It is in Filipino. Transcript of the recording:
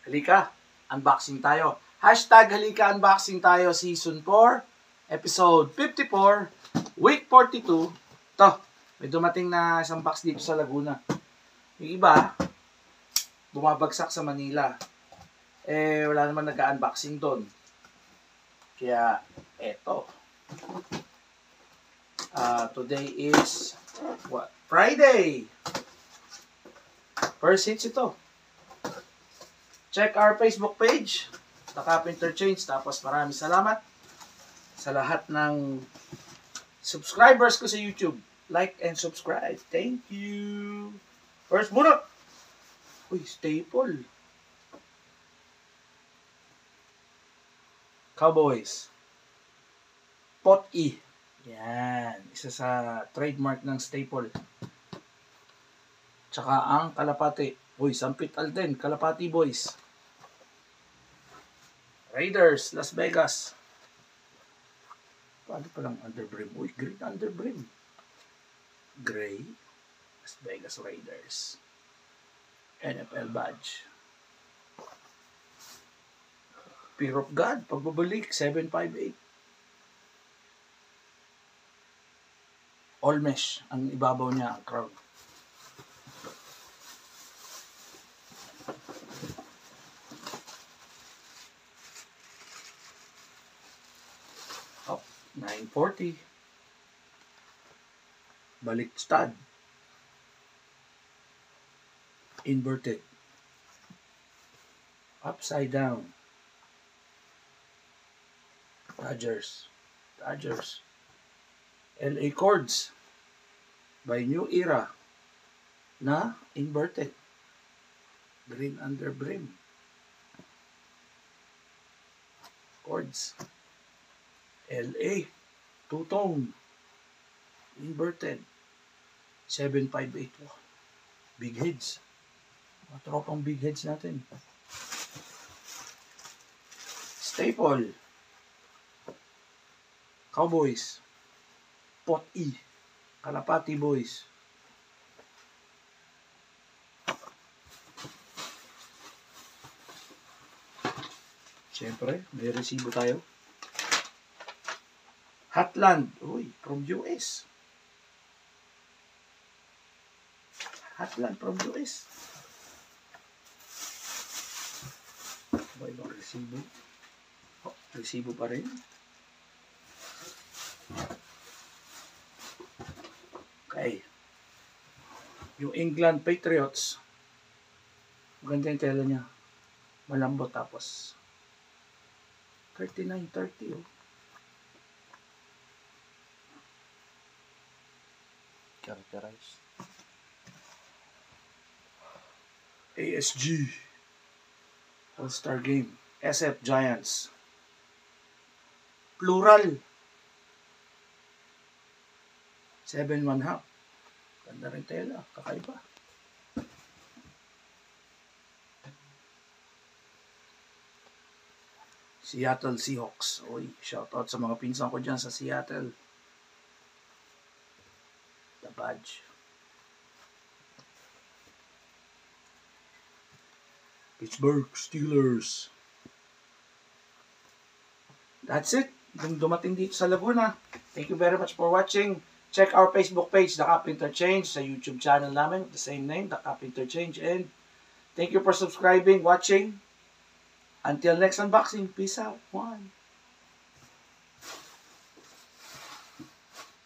Halika, unboxing tayo. Hashtag Halika Unboxing tayo Season 4, Episode 54, Week 42. Ito, may dumating na isang box dito sa Laguna. Yung iba, bumabagsak sa Manila. Wala naman nag-unboxing doon. Kaya, eto. Today is what? Friday! First hits ito. Check our Facebook page, The Carpenter Change. Tapos maraming salamat sa lahat ng subscribers ko sa YouTube. Like and subscribe. Thank you. First muna. Uy, staple. Cowboys. Pot E. Yan. Isa sa trademark ng staple. Tsaka ang kalapati. Uy, Sampit Alden. Kalapati Boys. Raiders. Las Vegas. Paano palang underbrim? Uy, green underbrim. Gray. Las Vegas Raiders. NFL badge. Fear of God. Pagbabalik. 758. All mesh. Ang ibabaw niya ang crown. Up. 940. Baliktad. Inverted. Upside down. Dodgers. LA Chords by New Era na inverted. Green under brim. Chords. LA two-tone inverted. 758. Big heads. Mga tropang big heads natin. Staple. Cowboys. Pot E. Kalapati Boys. Siyempre, may resibo tayo. Hotland. Uy, from US. Hotland from US. May ibang resibo. Oh, resibo pa rin. Okay. Yung England Patriots. Maganda yung tela niya. Malambot tapos 39-30 oh. Characterized. ASG. All-Star Game. SF Giants. Plural. 7-1/2. Ganda rin tela. Kakaiba. Seattle Seahawks. Uy, shoutout sa mga pinsan ko dyan sa Seattle. The badge. Pittsburgh Steelers. That's it. Dumating dito sa Laguna. Thank you very much for watching. Check our Facebook page, The Carpenter Change, sa YouTube channel namin, the same name, The Carpenter Change. And thank you for subscribing, watching. Until next unboxing, peace out. 1.